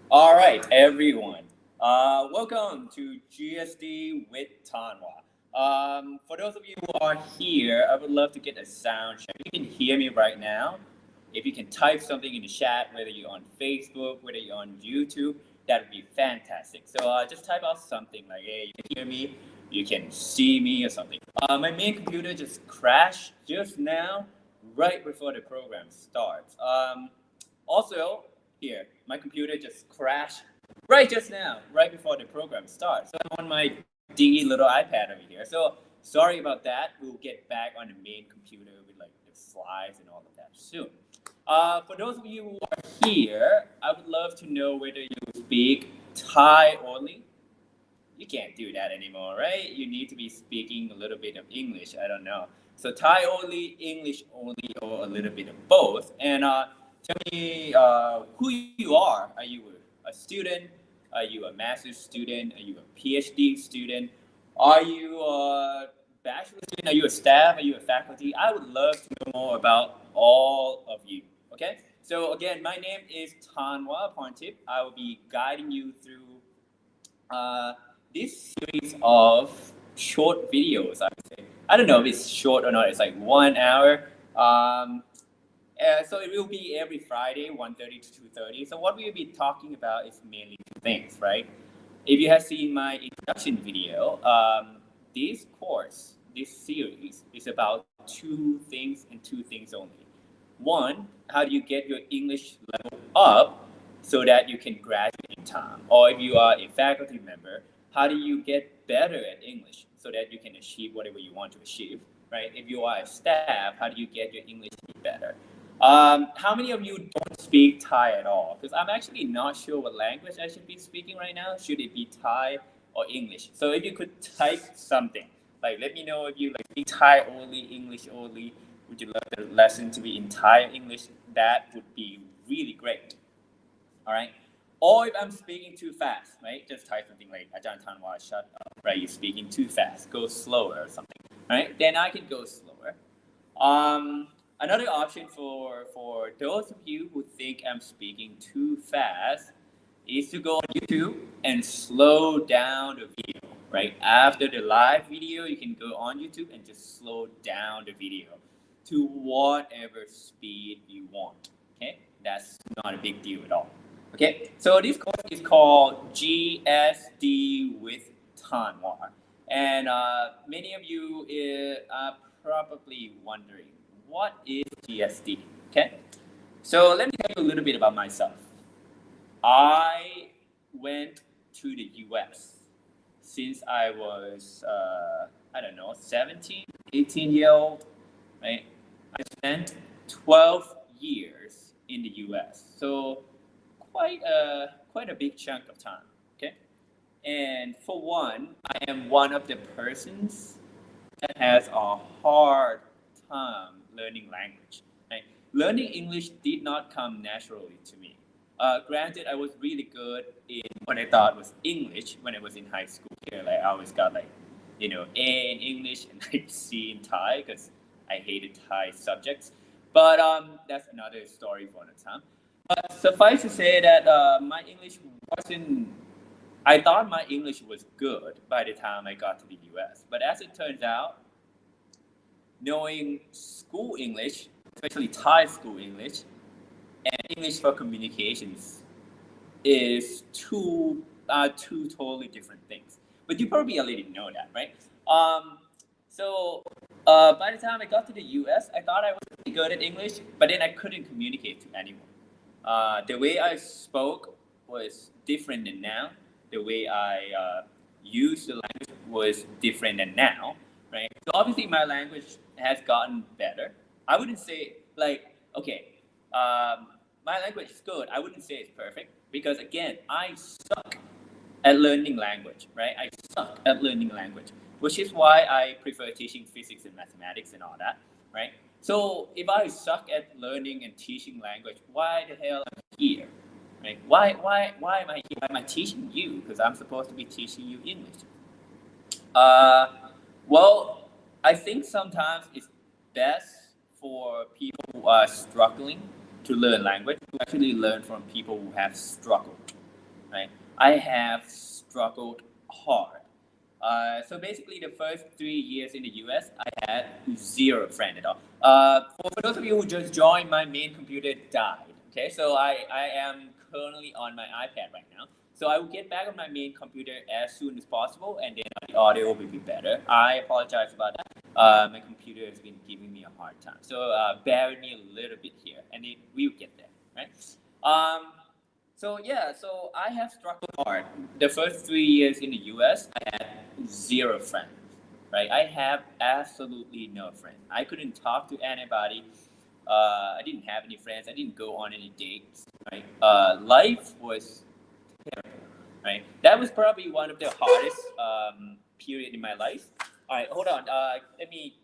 All right, everyone. Welcome to GSD with Tanwa. For those of you who are here, I would love to get a sound check. You can hear me right now. If you can type something in the chat, whether you're on Facebook, whether you're on YouTube, that would be fantastic. So just type out something like, hey, you can hear me, you can see me, or something. My main computer just crashed just now, right before the program starts. Also, here, my computer just crashed right just now, right before the program starts. So I'm on my dingy little iPad over here. So sorry about that. We'll get back on the main computer with like the slides and all of that soon. For those of you who are here, I would love to know whether you speak Thai only. You can't do that anymore, right? You need to be speaking a little bit of English. I don't know. So Thai only, English only, or a little bit of both. And tell me who you are. Are you a student? Are you a master's student? Are you a PhD student? Are you a bachelor student? Are you a staff? Are you a faculty? I would love to know more about all of you. Okay. So again, my name is Tanwa Pontip. I will be guiding you through uh, this series of short videos, I would say. I don't know if it's short or not. It's like 1 hour. So it will be every Friday, 1:30 to 2:30. So what we'll be talking about is mainly two things, right? If you have seen my introduction video, this course, this series is about two things and two things only. One, how do you get your English level up so that you can graduate in time? Or if you are a faculty member, how do you get better at English so that you can achieve whatever you want to achieve, right? If you are a staff, how do you get your English to be better? How many of you don't speak Thai at all? Because I'm actually not sure what language I should be speaking right now. Should it be Thai or English? So if you could type something, like let me know if you like speak Thai only, English only. Would you love the lesson to be in Thai or English? That would be really great. All right. Or if I'm speaking too fast, right? Just type something like Ajahn Tanwa, shut up, right? You're speaking too fast. Go slower or something. All right. Then I can go slower. Another option for those of you who think I'm speaking too fast is to go on YouTube and slow down the video. Right after the live video, you can go on YouTube and just slow down the video to whatever speed you want. Okay, that's not a big deal at all. Okay, so this course is called GSD with Tanwa, and many of you are probably wondering what is GSD. Okay, so let me tell you a little bit about myself. I went to the US since I was, I don't know, 17, 18-year old, right? I spent 12 years in the US. So quite a big chunk of time, okay? And for one, I am one of the persons that has a hard time learning language. Right? Learning English did not come naturally to me. Granted, I was really good in what I thought was English when I was in high school. Here, like I always got like, A in English and like C in Thai because I hated Thai subjects. But that's another story for another time. But suffice to say that my English wasn't. I thought my English was good by the time I got to the U.S. But as it turns out, knowing school English, especially Thai school English, and English for communications is two totally different things. But you probably already know that, right? So by the time I got to the US, I thought I was pretty good at English, but then I couldn't communicate to anyone. The way I spoke was different than now. The way I used the language was different than now, right? So obviously my language has gotten better. I wouldn't say like okay, my language is good. I wouldn't say it's perfect because again, I suck at learning language, right? I suck at learning language, which is why I prefer teaching physics and mathematics and all that, right? So if I suck at learning and teaching language, why the hell am I here? Right? Why am I here? Why am I teaching you? Because I'm supposed to be teaching you English. Uh, well, I think sometimes it's best for people who are struggling to learn language to actually learn from people who have struggled. right? I have struggled hard. So basically, the first 3 years in the US, I had zero friend at all. For those of you who just joined, my main computer died. Okay, so I am currently on my iPad right now. So I will get back on my main computer as soon as possible, and then the audio will be better. I apologize about that. My computer has been giving me a hard time, so bear with me a little bit here, and we will get there, right? So yeah, so I have struggled hard. The first 3 years in the US, I had zero friends, right? I have absolutely no friends. I couldn't talk to anybody. I didn't have any friends. I didn't go on any dates, right? Life was terrible, right? That was probably one of the hardest period in my life. All right, hold on. Let me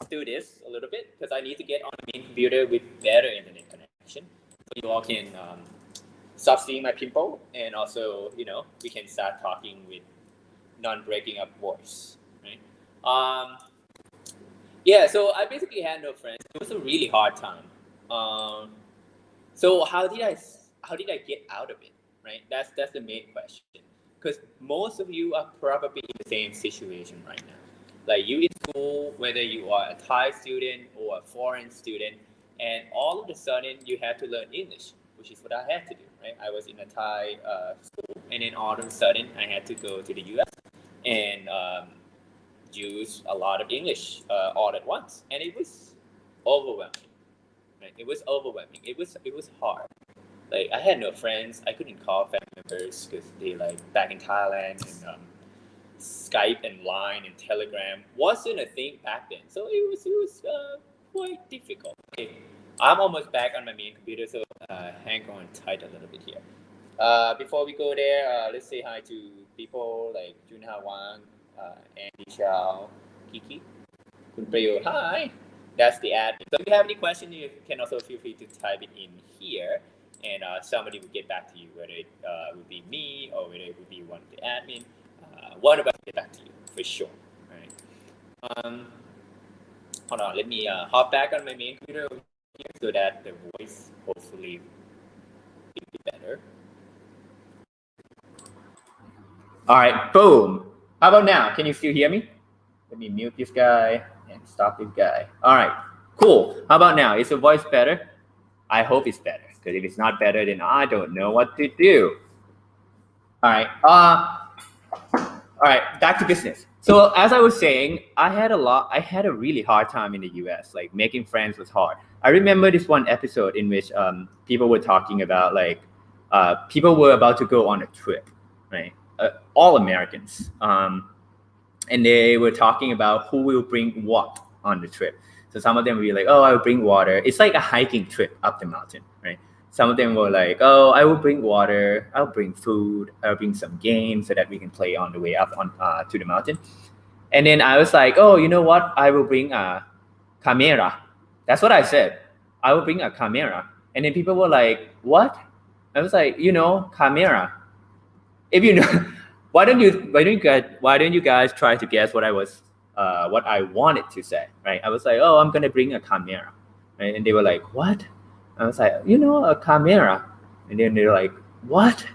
do this a little bit because I need to get on the main computer with better internet connection, so you all can stop seeing my pimple, and also, we can start talking with non-breaking up voice, right? Yeah, so I basically had no friends. It was a really hard time. So how did I get out of it, right? That's the main question. Because most of you are probably in the same situation right now. Like you in school, whether you are a Thai student or a foreign student, and all of a sudden you have to learn English, which is what I had to do, right? I was in a Thai school, and then all of a sudden I had to go to the US and use a lot of English all at once, and it was overwhelming. Right? It was overwhelming. It was hard. Like I had no friends. I couldn't call family members because they like back in Thailand, and Skype and Line and Telegram wasn't a thing back then. So it was quite difficult. Okay, I'm almost back on my main computer, so hang on tight a little bit here. Before we go there, let's say hi to people like Junha Wang, Andy Chow, Kiki, Kun Prayo. Hi, that's the admin. So if you have any questions, you can also feel free to type it in here, and somebody will get back to you, whether it would be me or whether it would be one of the admin. One of us will get back to you for sure. All right. Hold on, let me hop back on my main computer over here so that the voice hopefully will be better. All right, boom. How about now? Can you still hear me? Let me mute this guy and stop this guy. All right, cool. How about now? Is the voice better? I hope it's better, because if it's not better, then I don't know what to do. All right. All right, back to business. So as I was saying, I had a really hard time in the US. Like making friends was hard. I remember this one episode in which people were talking about people were about to go on a trip, right? All Americans. And they were talking about who will bring what on the trip. So some of them will be like, oh, I will bring water. It's like a hiking trip up the mountain, right? Some of them were like, oh, I will bring water, I'll bring food, I'll bring some games so that we can play on the way up to the mountain. And then I was like, oh, you know what? I will bring a camera. That's what I said. I will bring a camera. And then people were like, what? I was like, camera. If you know, why don't you guys try to guess what I wanted to say, right? I was like, oh, I'm gonna bring a camera, right? And they were like, what? I was like, a camera. And then they're like, what?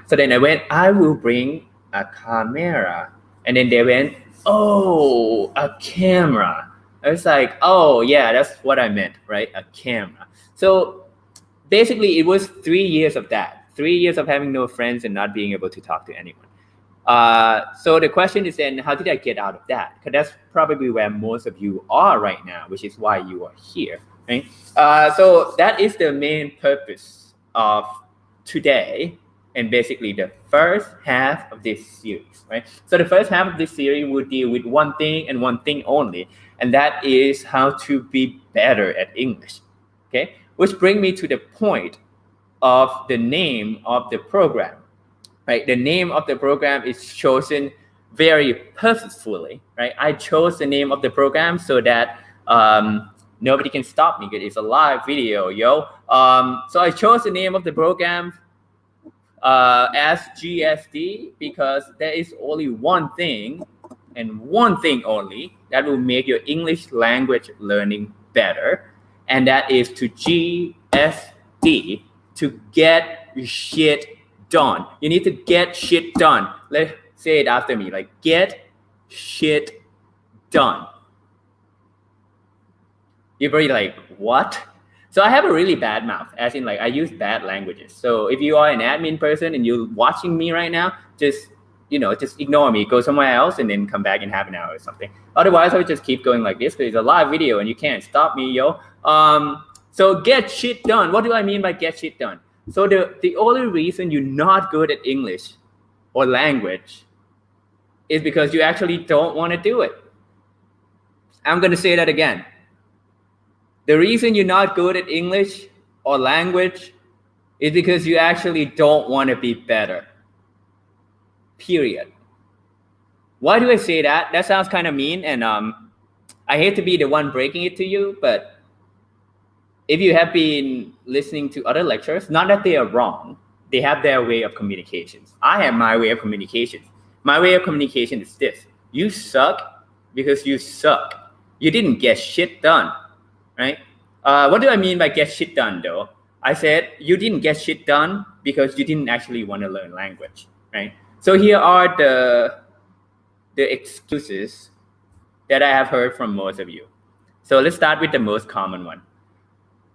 So then I went, I will bring a camera. And then they went, oh, a camera. I was like, oh yeah, that's what I meant, right? A camera. So basically it was 3 years of that. 3 years of having no friends and not being able to talk to anyone. So the question is then, how did I get out of that? Because that's probably where most of you are right now, which is why you are here, right? So that is the main purpose of today, and basically the first half of this series, right? So the first half of this series will deal with one thing and one thing only, and that is how to be better at English, okay? Which brings me to the point of the name of the program. Right, the name of the program is chosen very purposefully. Right, I chose the name of the program so that nobody can stop me because it's a live video, yo. So I chose the name of the program as GSD because there is only one thing and one thing only that will make your English language learning better, and that is to GSD, to get shit done. You need to get shit done. Let's say it after me, like get shit done. You're probably like, what? So I have a really bad mouth, as in like I use bad languages. So if you are an admin person and you're watching me right now, just ignore me, go somewhere else and then come back in half an hour or something. Otherwise, I would just keep going like this because it's a live video and you can't stop me, yo. So get shit done. What do I mean by get shit done? So the only reason you're not good at English or language is because you actually don't want to do it. I'm going to say that again. The reason you're not good at English or language is because you actually don't want to be better. Period. Why do I say that? That sounds kind of mean, and I hate to be the one breaking it to you, but if you have been listening to other lectures, not that they are wrong, they have their way of communications. I have my way of communication. My way of communication is this: you suck because you suck. You didn't get shit done, right? What do I mean by get shit done, though? I said you didn't get shit done because you didn't actually want to learn language, right? So here are the excuses that I have heard from most of you. So let's start with the most common one.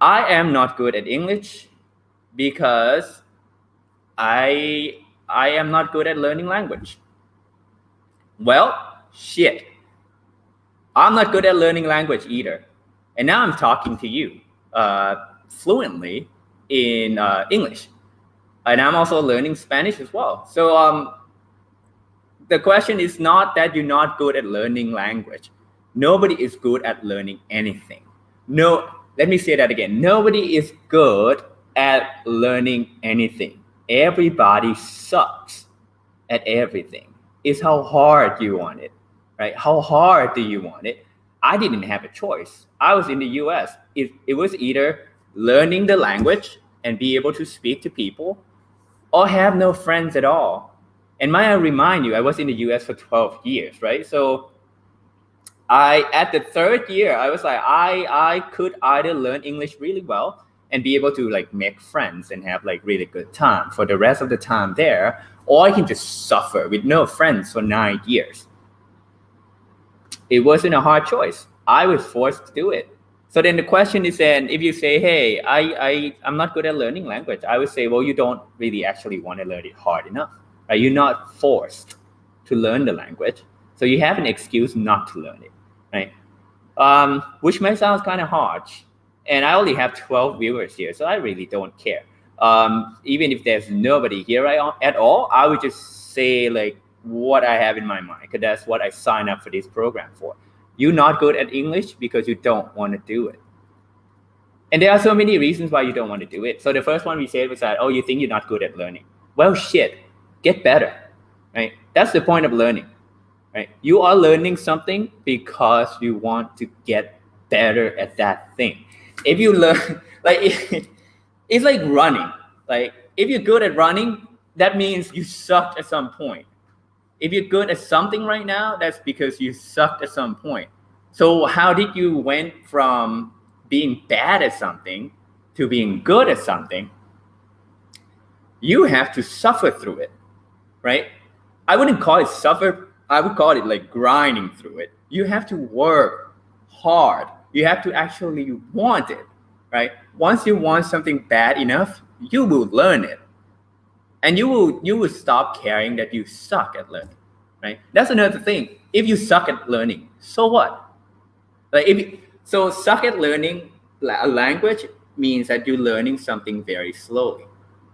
I am not good at English because I am not good at learning language. Well, shit. I'm not good at learning language either. And now I'm talking to you fluently in English. And I'm also learning Spanish as well. So the question is not that you're not good at learning language. Nobody is good at learning anything. No, let me say that again. Nobody is good at learning anything. Everybody sucks at everything. It's how hard you want it, right? How hard do you want it? I didn't have a choice. I was in the US. It was either learning the language and be able to speak to people or have no friends at all. And might I remind you, I was in the US for 12 years, right? So at the third year, I was like, I could either learn English really well and be able to like make friends and have like really good time for the rest of the time there, or I can just suffer with no friends for 9 years. It wasn't a hard choice. I was forced to do it. So then the question is, then if you say, hey, I'm not good at learning language, I would say, well, you don't really actually want to learn it hard enough. Right? You're not forced to learn the language. So you have an excuse not to learn it, right? Which may sound kind of harsh. And I only have 12 viewers here, so I really don't care. Even if there's nobody here at all, I would just say like what I have in my mind, because that's what I signed up for this program for. You're not good at English because you don't want to do it. And there are so many reasons why you don't want to do it. So the first one we said was that, oh, you think you're not good at learning. Well, shit, get better, right? That's the point of learning, right? You are learning something because you want to get better at that thing. If you learn, like, it's like running. Like, if you're good at running, that means you sucked at some point. If you're good at something right now, that's because you sucked at some point. So how did you went from being bad at something to being good at something? You have to suffer through it, right? I wouldn't call it suffer. I would call it like grinding through it. You have to work hard. You have to actually want it, right? Once you want something bad enough, you will learn it. And you will stop caring that you suck at learning, right? That's another thing. If you suck at learning, so what? Like so suck at learning a language means that you're learning something very slowly,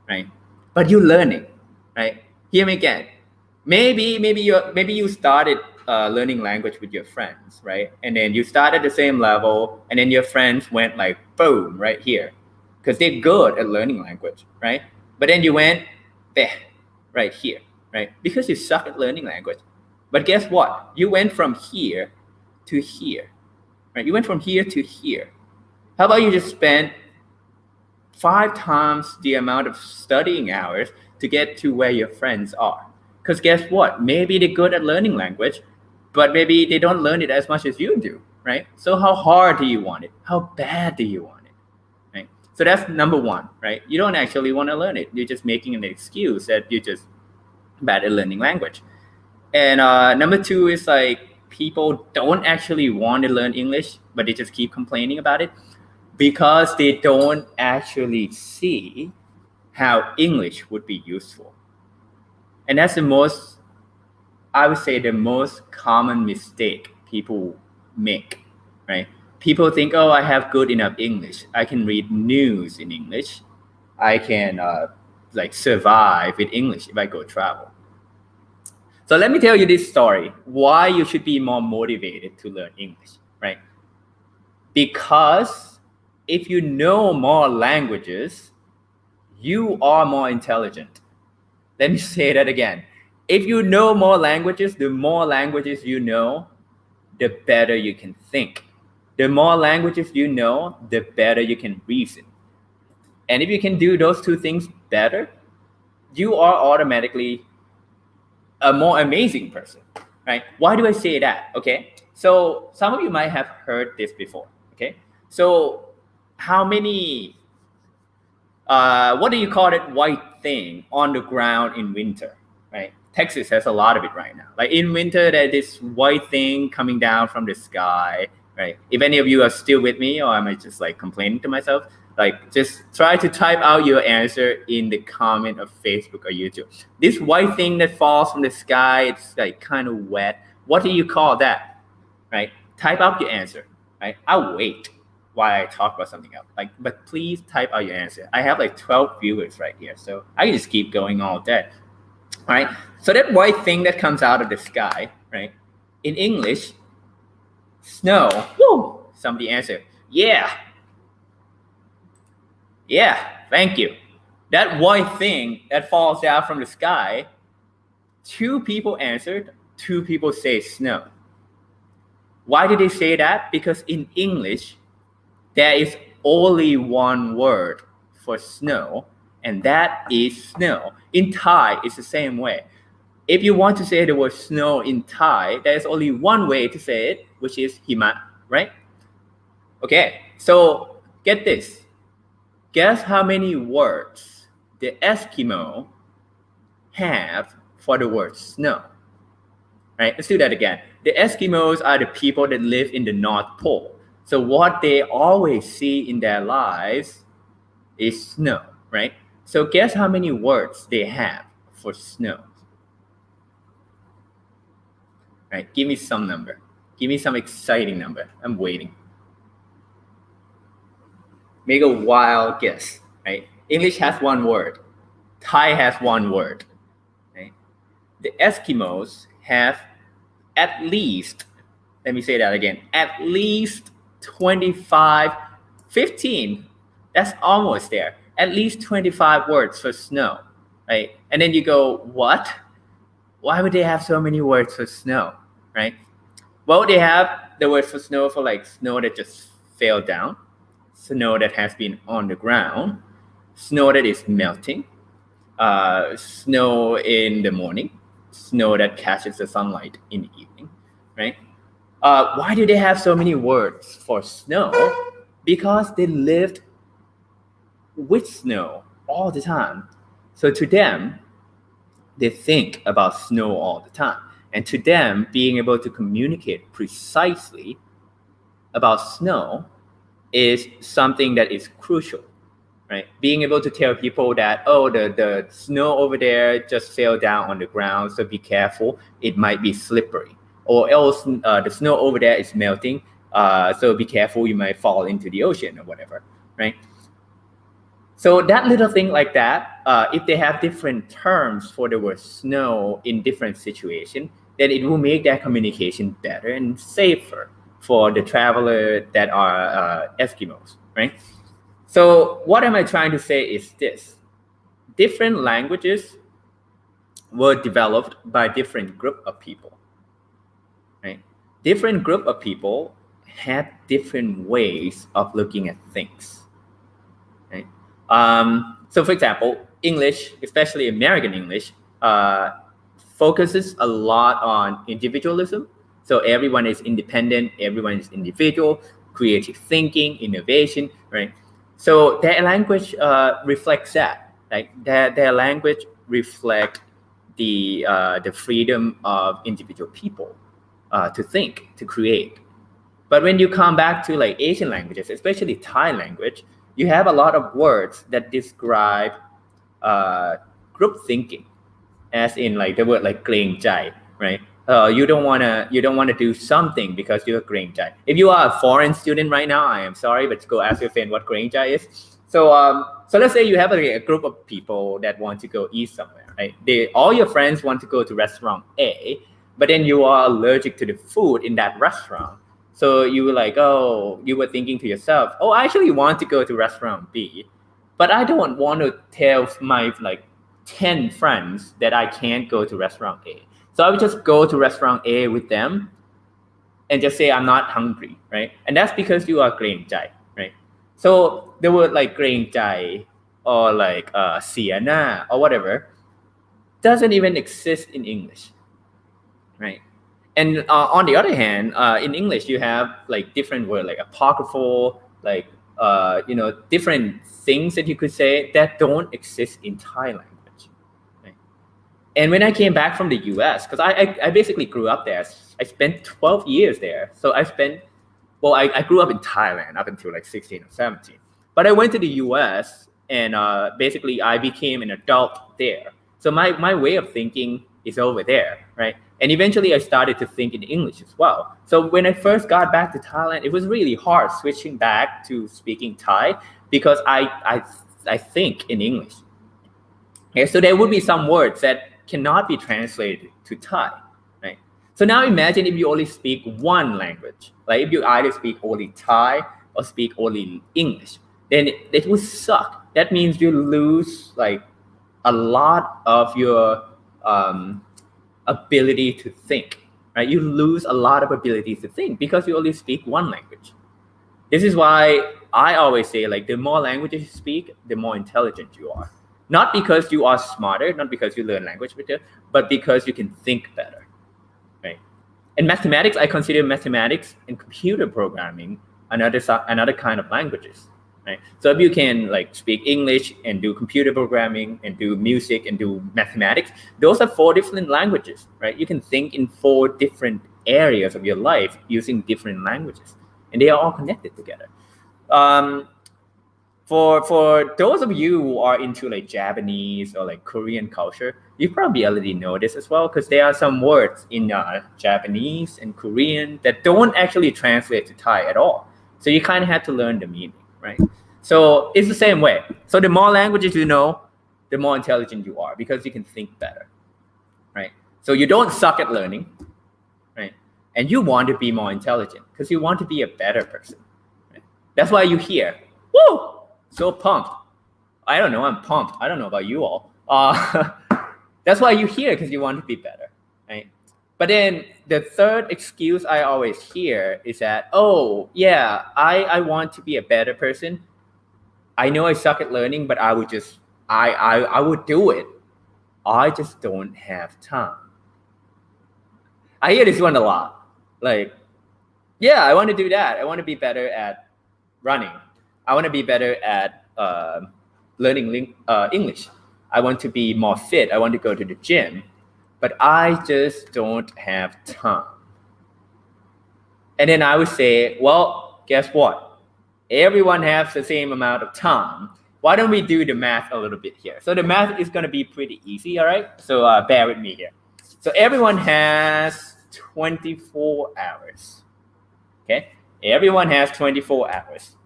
right? But you're learning, right? Hear me again. Maybe you started learning language with your friends, right? And then you start at the same level, and then your friends went like boom right here, because they're good at learning language, right? But then you went right here, right? Because you suck at learning language. But guess what? You went from here to here, right? You went from here to here. How about you just spend 5 times the amount of studying hours to get to where your friends are? Because guess what? Maybe they're good at learning language, but maybe they don't learn it as much as you do, right? So how hard do you want it? How bad do you want it, right? So that's number one, right? You don't actually want to learn it. You're just making an excuse that you're just bad at learning language. And number two is like people don't actually want to learn English, but they just keep complaining about it because they don't actually see how English would be useful. And that's I would say, the most common mistake people make, right? People think, oh, I have good enough English. I can read news in English. I can like survive with English if I go travel. So let me tell you this story, why you should be more motivated to learn English, right? Because if you know more languages, you are more intelligent. Let me say that again. If you know more languages, the more languages you know, the better you can think. The more languages you know, the better you can reason. And if you can do those two things better, you are automatically a more amazing person, right? Why do I say that? Okay, so some of you might have heard this before. Okay, so how many what do you call it, white thing on the ground in winter, right? Texas has a lot of it right now. Like in winter, there's this white thing coming down from the sky, right? If any of you are still with me, or am I just like complaining to myself? Like just try to type out your answer in the comment of Facebook or YouTube. This white thing that falls from the sky, it's like kind of wet. What do you call that, right? Type out your answer, right? I'll wait while I talk about something else. Like, but please type out your answer. I have like 12 viewers right here, so I can just keep going all day. All right. So that white thing that comes out of the sky, right? In English, snow. Woo! Somebody answer. Yeah. Yeah. Thank you. That white thing that falls down from the sky. 2 people answered. 2 people say snow. Why did they say that? Because in English, there is only one word for snow, and that is snow. In Thai, it's the same way. If you want to say the word snow in Thai, there's only one way to say it, which is hima, right? Okay, so get this. Guess how many words the Eskimo have for the word snow? Right? Let's do that again. The Eskimos are the people that live in the North Pole. So what they always see in their lives is snow, right? So guess how many words they have for snow? Right? Give me some number. Give me some exciting number. I'm waiting. Make a wild guess, right? English has one word. Thai has one word, right? The Eskimos have at least, let me say that again, at least 25, 15, that's almost there. At least 25 words for snow, right? And then you go, what? Why would they have so many words for snow, right? Well, they have the word for snow for like snow that just fell down, snow that has been on the ground, snow that is melting, snow in the morning, snow that catches the sunlight in the evening, right? Why do they have so many words for snow? Because they lived with snow all the time. So to them, they think about snow all the time. And to them, being able to communicate precisely about snow is something that is crucial, right? Being able to tell people that, oh, the snow over there just fell down on the ground, so be careful, it might be slippery. Or else the snow over there is melting, so be careful, you might fall into the ocean or whatever, right? So that little thing like that, if they have different terms for the word snow in different situations, then it will make their communication better and safer for the traveler that are Eskimos, right? So what am I trying to say is this. Different languages were developed by different group of people, right? Different group of people had different ways of looking at things, right? So for example, English, especially American English, focuses a lot on individualism. So everyone is independent, everyone is individual, creative thinking, innovation, right? So their language reflects that. Like their language reflect the freedom of individual people to think, to create. But when you come back to like Asian languages, especially Thai language, you have a lot of words that describe uh, group thinking, as in like the word like เกรงใจ right? You don't wanna do something because you're เกรงใจ. If you are a foreign student right now, I am sorry, but go ask your friend what เกรงใจ is. So let's say you have a group of people that want to go eat somewhere, right? All your friends want to go to restaurant A, but then you are allergic to the food in that restaurant. So you were like, oh, you were thinking to yourself, oh, I actually want to go to restaurant B, but I don't want to tell my like 10 friends that I can't go to restaurant A. So I would just go to restaurant A with them and just say I'm not hungry, right? And that's because you are เกรงใจ, right? So the word like เกรงใจ or like เสียหน้า or whatever doesn't even exist in English, right? And on the other hand, in English you have like different words like apocryphal, like different things that you could say that don't exist in Thai language. Right? And when I came back from the US, because I basically grew up there, I spent 12 years there. So I grew up in Thailand up until like 16 or 17. But I went to the US and basically I became an adult there. So my way of thinking is over there, right? And eventually I started to think in English as well. So when I first got back to Thailand, it was really hard switching back to speaking Thai because I think in English. Okay, so there would be some words that cannot be translated to Thai, right? So now imagine if you only speak one language, like if you either speak only Thai or speak only English, then it would suck. That means you lose like a lot of your ability to think, right? You lose a lot of ability to think because you only speak one language. This is why I always say like the more languages you speak, the more intelligent you are. Not because you are smarter, not because you learn language better, but because you can think better, right? And mathematics, I consider mathematics and computer programming another kind of languages. Right? So if you can like speak English and do computer programming and do music and do mathematics, those are 4 different languages, right? You can think in 4 different areas of your life using different languages, and they are all connected together. For those of you who are into like Japanese or like Korean culture, you probably already know this as well because there are some words in Japanese and Korean that don't actually translate to Thai at all. So you kind of have to learn the meaning. Right? So it's the same way. So the more languages you know, the more intelligent you are because you can think better, right? So you don't suck at learning, right? And you want to be more intelligent because you want to be a better person. Right? That's why you're here. Woo! So pumped. I don't know. I'm pumped. I don't know about you all. That's why you're here because you want to be better, right? But then the third excuse I always hear is that, oh, yeah, I want to be a better person. I know I suck at learning, but I would do it. I just don't have time. I hear this one a lot. Like, yeah, I want to do that. I want to be better at running. I want to be better at learning English. I want to be more fit. I want to go to the gym. But I just don't have time. And then I would say, well, guess what? Everyone has the same amount of time. Why don't we do the math a little bit here? So the math is going to be pretty easy, all right? So bear with me here. So everyone has 24 hours, okay? Everyone has 24 hours.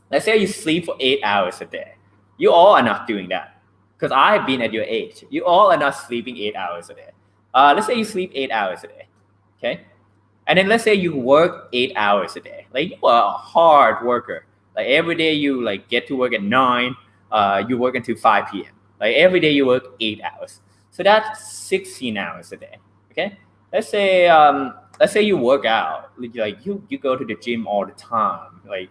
Let's say you sleep for 8 hours a day. You all are not doing that. Because I've been at your age. You all are not sleeping 8 hours a day. Let's say you sleep 8 hours a day, okay? And then let's say you work 8 hours a day. Like you are a hard worker. Like every day you like get to work at 9, you work until 5 p.m. Like every day you work 8 hours. So that's 16 hours a day, okay? Let's say you work out. Like you go to the gym all the time. Like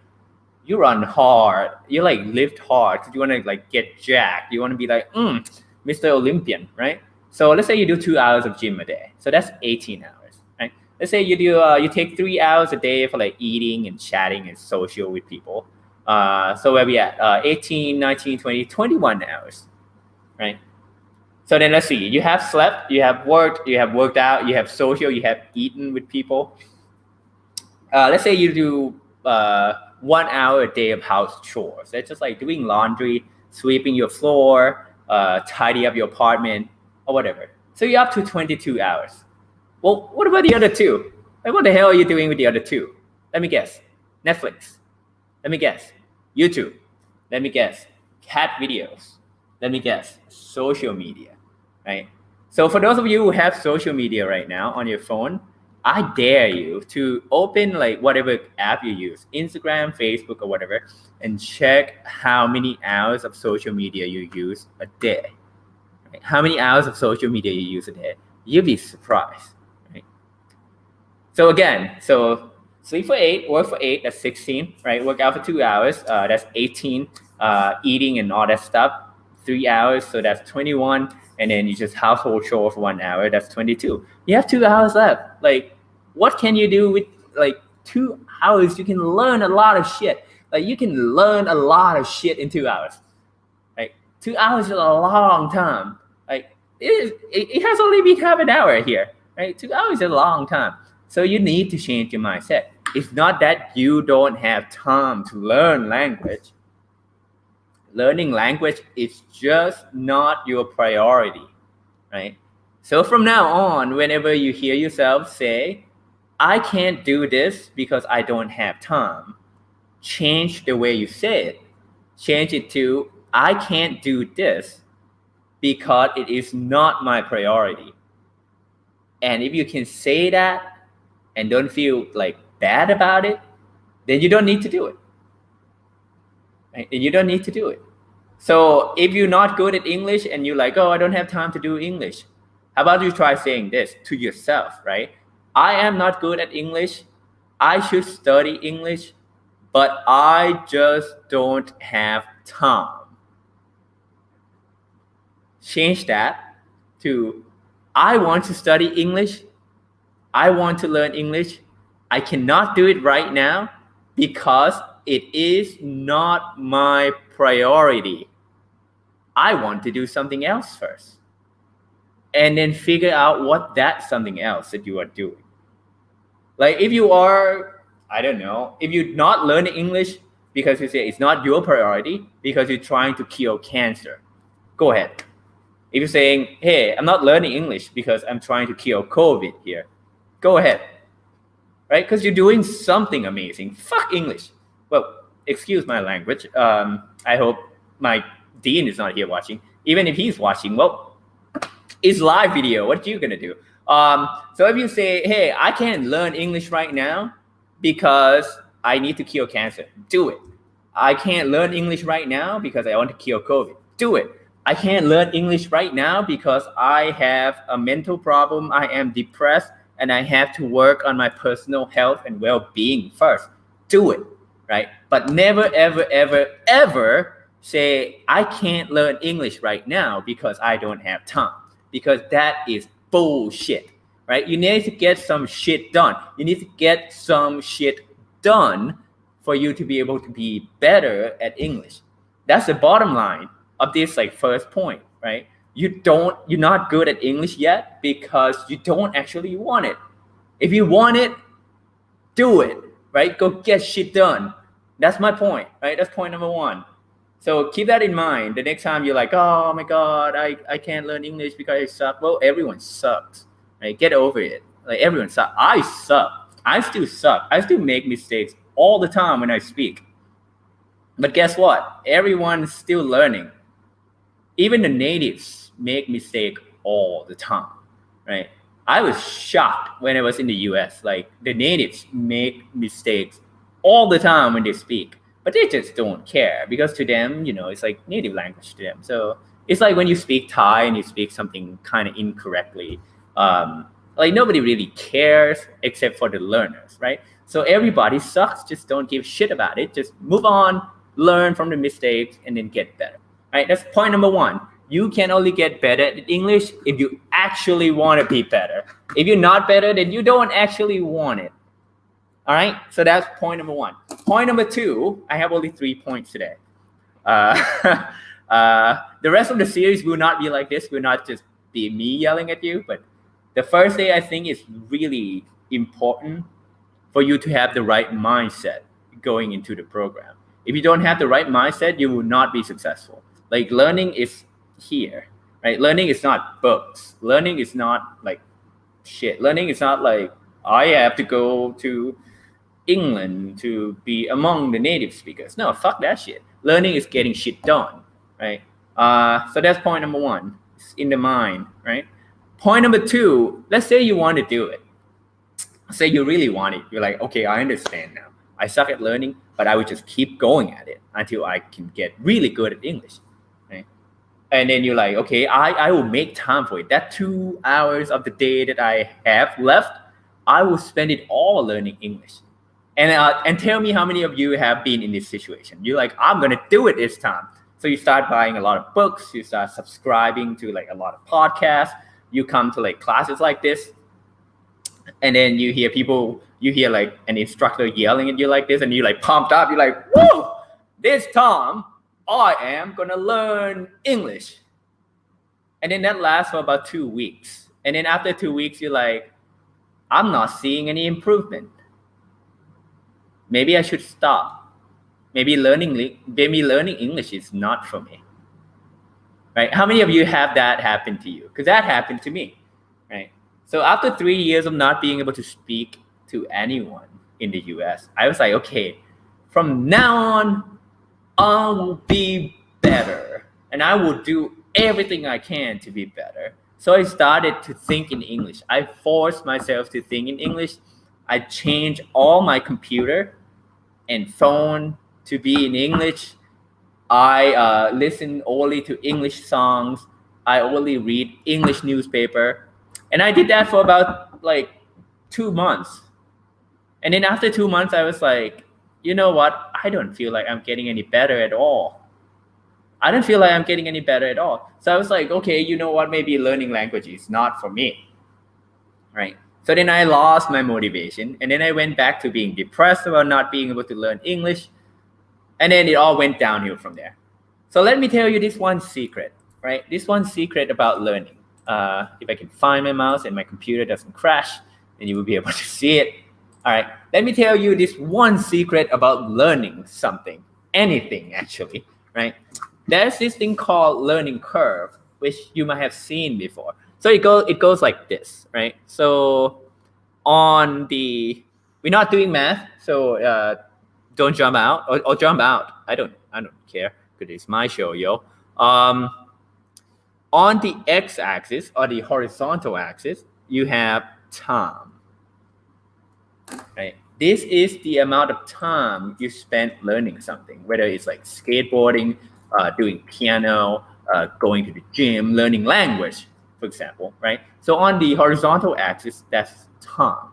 you run hard, you like lift hard because you want to like get jacked. You want to be like, Mr. Olympian, right? So let's say you do 2 hours of gym a day. So that's 18 hours, right? Let's say you take 3 hours a day for like eating and chatting and social with people. So where we at? 18, 19, 20, 21 hours, right? So then let's see. You have slept, you have worked, you have worked out, you have social, you have eaten with people. Let's say you do 1 hour a day of house chores. That's just like doing laundry, sweeping your floor, tidy up your apartment, or whatever. So you're up to 22 hours. Well, what about the other two? Like, what the hell are you doing with the other two? Let me guess. Netflix. Let me guess. YouTube. Let me guess. Cat videos. Let me guess. Social media, right? So for those of you who have social media right now on your phone, I dare you to open like whatever app you use, Instagram, Facebook, or whatever, and check how many hours of social media you use a day. Right? How many hours of social media you use a day? You'll be surprised. Right? So again, sleep for 8, work for 8, that's 16, right? Work out for 2 hours, that's 18. Eating and all that stuff, 3 hours, so that's 21. And then you just household chore for 1 hour, that's 22. You have 2 hours left. Like, what can you do with like 2 hours? You can learn a lot of shit. Like, you can learn a lot of shit in 2 hours. Like, 2 hours is a long time. Like, it has only been half an hour here, right? 2 hours is a long time. So you need to change your mindset. It's not that you don't have time to learn language. Learning language is just not your priority, right? So from now on, whenever you hear yourself say, I can't do this because I don't have time, change the way you say it. Change it to, I can't do this because it is not my priority. And if you can say that and don't feel like bad about it, then you don't need to do it. Right? And you don't need to do it. So if you're not good at English and you're like, oh, I don't have time to do English, how about you try saying this to yourself, right? I am not good at English. I should study English, but I just don't have time. Change that to, I want to study English. I want to learn English. I cannot do it right now because it is not my priority. I want to do something else first. And then figure out what that something else that you are doing. Like if you are, I don't know, if you're not learning English because you say it's not your priority because you're trying to cure cancer, go ahead. If you're saying, hey, I'm not learning English because I'm trying to cure COVID here, go ahead. Right? Because you're doing something amazing. Fuck English. Well, excuse my language. I hope my Dean is not here watching. Even if he's watching, well, it's live video. What are you gonna do? So if you say, hey, I can't learn English right now because I need to cure cancer, do it. I can't learn English right now because I want to cure COVID, do it. I can't learn English right now because I have a mental problem, I am depressed, and I have to work on my personal health and well-being first, do it, right? But never, ever, ever, ever say, I can't learn English right now because I don't have time, because that is bullshit, right? You need to get some shit done. You need to get some shit done for you to be able to be better at English. That's the bottom line of this like first point, right? You're not good at English yet because you don't actually want it. If you want it, do it, right? Go get shit done. That's my point, right? That's point number one. So keep that in mind. The next time you're like, oh my God, I can't learn English because I suck. Well, everyone sucks, right? Get over it. Like everyone sucks. I suck. I still suck. I still make mistakes all the time when I speak. But guess what? Everyone's still learning. Even the natives make mistakes all the time, right? I was shocked when I was in the US. Like the natives make mistakes all the time when they speak. But they just don't care because to them, it's like native language to them. So it's like when you speak Thai and you speak something kind of incorrectly, like nobody really cares except for the learners, right? So everybody sucks. Just don't give shit about it. Just move on, learn from the mistakes, and then get better, right? That's point number one. You can only get better at English if you actually want to be better. If you're not better, then you don't actually want it. All right, so that's point number one. Point number two, I have only 3 points today. Uh, the rest of the series will not be like this, will not just be me yelling at you, but the first day I think is really important for you to have the right mindset going into the program. If you don't have the right mindset, you will not be successful. Like learning is here, right? Learning is not books. Learning is not like shit. Learning is not like I have to go to England to be among the native speakers. No, fuck that shit. Learning is getting shit done, right? So that's point number one. It's in the mind, right? Point number two, let's say you want to do it. Say you really want it. You're like, okay, I understand now. I suck at learning, but I would just keep going at it until I can get really good at English, right? And then you're like, okay, I will make time for it. That 2 hours of the day that I have left, I will spend it all learning English. And tell me how many of you have been in this situation. You're like, I'm gonna do it this time. So you start buying a lot of books, you start subscribing to like a lot of podcasts, you come to like classes like this, and then you hear like an instructor yelling at you like this, and you're like pumped up, you're like, whoa, this time I am gonna learn English. And then that lasts for about 2 weeks. And then after 2 weeks, you're like, I'm not seeing any improvement. Maybe I should stop. Maybe learning English is not for me. Right? How many of you have that happen to you? Because that happened to me. Right? So after 3 years of not being able to speak to anyone in the US, I was like, okay, from now on, I will be better. And I will do everything I can to be better. So I started to think in English. I forced myself to think in English. I changed all my computer and phone to be in English. I listen only to English songs. I only read English newspaper. And I did that for about like 2 months. And then after 2 months, I was like, you know what? I don't feel like I'm getting any better at all. I don't feel like I'm getting any better at all. So I was like, okay, you know what? Maybe learning language is not for me, right? So then I lost my motivation, and then I went back to being depressed about not being able to learn English, and then it all went downhill from there. So let me tell you this one secret, right? This one secret about learning. If I can find my mouse and my computer doesn't crash, then you will be able to see it. All right, let me tell you this one secret about learning something, anything actually, right? There's this thing called learning curve, which you might have seen before. So it goes like this, right? So we're not doing math, so don't jump out or jump out. I don't care because it's my show, yo. On the x-axis or the horizontal axis, you have time. Right? This is the amount of time you spend learning something, whether it's like skateboarding, doing piano, going to the gym, learning language, for example, right? So on the horizontal axis, that's time.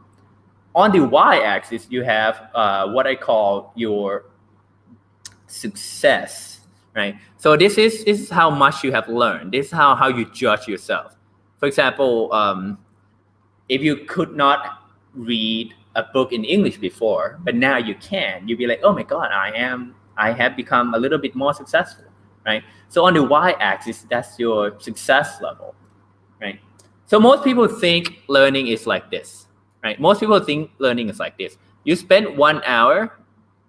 On the y-axis, you have what I call your success, right? So this is how much you have learned. This is how you judge yourself. For example, if you could not read a book in English before, but now you can, you'll be like, oh my God, I have become a little bit more successful, right? So on the y-axis, that's your success level, right? So most people think learning is like this, right? Most people think learning is like this. You spend 1 hour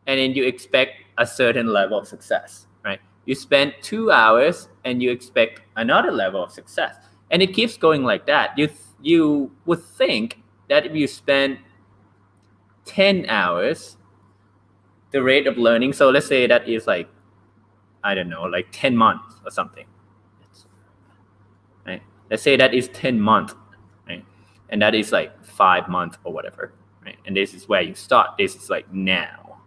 and then you expect a certain level of success, right? You spend 2 hours and you expect another level of success. And it keeps going like that. You would think that if you spend 10 hours, the rate of learning, so let's say that is like, I don't know, like 10 months or something, right? Let's say that is 10 months, right? And that is like 5 months or whatever, right? And this is where you start. This is like now.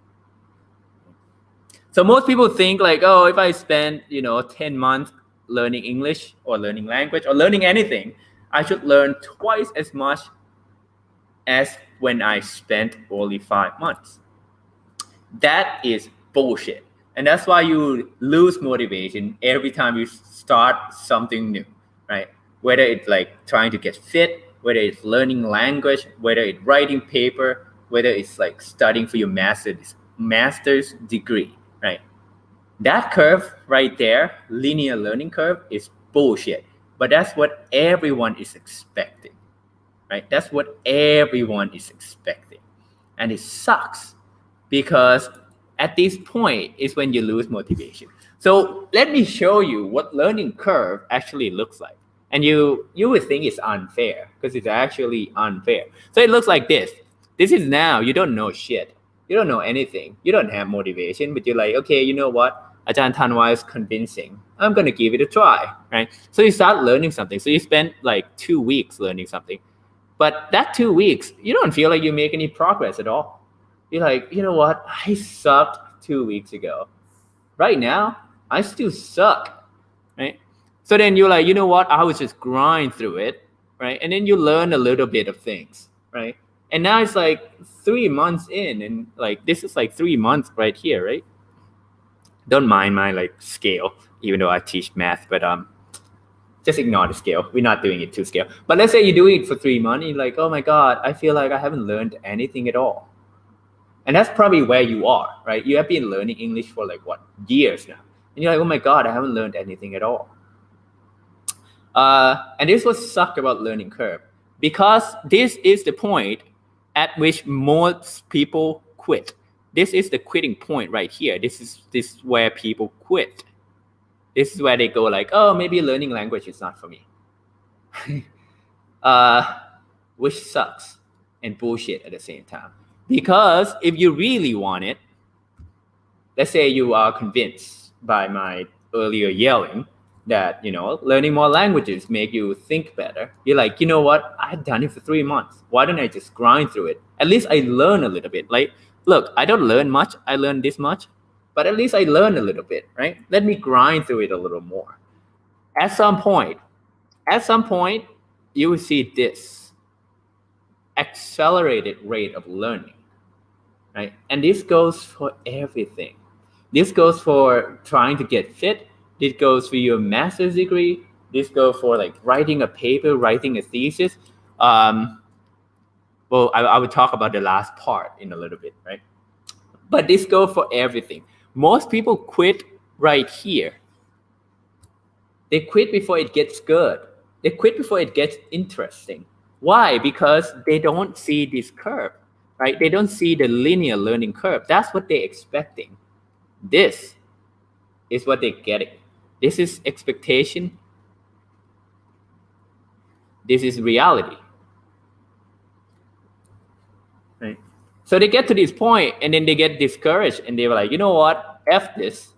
So most people think like, oh, if I spend, 10 months learning English or learning language or learning anything, I should learn twice as much as when I spent only 5 months. That is bullshit. And that's why you lose motivation every time you start something new, right? Whether it's like trying to get fit, whether it's learning language, whether it's writing paper, whether it's like studying for your master's degree, right? That curve right there, linear learning curve, is bullshit. But that's what everyone is expecting, right? That's what everyone is expecting. And it sucks because at this point is when you lose motivation. So let me show you what learning curve actually looks like. And you would think it's unfair because it's actually unfair. So it looks like this. This is now, you don't know shit. You don't know anything. You don't have motivation, but you're like, okay, you know what? Ajahn Tanwa is convincing. I'm going to give it a try, right? So you start learning something. So you spend like 2 weeks learning something. But that 2 weeks, you don't feel like you make any progress at all. You're like, you know what? I sucked 2 weeks ago. Right now, I still suck, right? So then you're like, you know what? I was just grind through it, right? And then you learn a little bit of things, right? And now it's like 3 months in, and like this is like 3 months right here, right? Don't mind my like scale, even though I teach math, but just ignore the scale. We're not doing it to scale. But let's say you're doing it for 3 months, you're like, oh my God, I feel like I haven't learned anything at all. And that's probably where you are, right? You have been learning English for like what, years now. And you're like, oh my God, I haven't learned anything at all. And this was suck about learning curve, because this is the point at which most people quit. This is the quitting point right here. This is where people quit. This is where they go like, oh, maybe learning language is not for me. Which sucks and bullshit at the same time. Because if you really want it, let's say you are convinced by my earlier yelling that, you know, learning more languages make you think better. You're like, you know what? I've done it for 3 months. Why don't I just grind through it? At least I learn a little bit. Like, look, I don't learn much. I learn this much. But at least I learn a little bit, right? Let me grind through it a little more. At some point, you will see this accelerated rate of learning, right? And this goes for everything. This goes for trying to get fit. This goes for your master's degree. This goes for like writing a paper, writing a thesis. Well, I would talk about the last part in a little bit, right? But this goes for everything. Most people quit right here. They quit before it gets good. They quit before it gets interesting. Why? Because they don't see this curve, right? They don't see the linear learning curve. That's what they're expecting. This is what they're getting. This is expectation. This is reality. Right? So they get to this point and then they get discouraged and they were like, you know what? F this.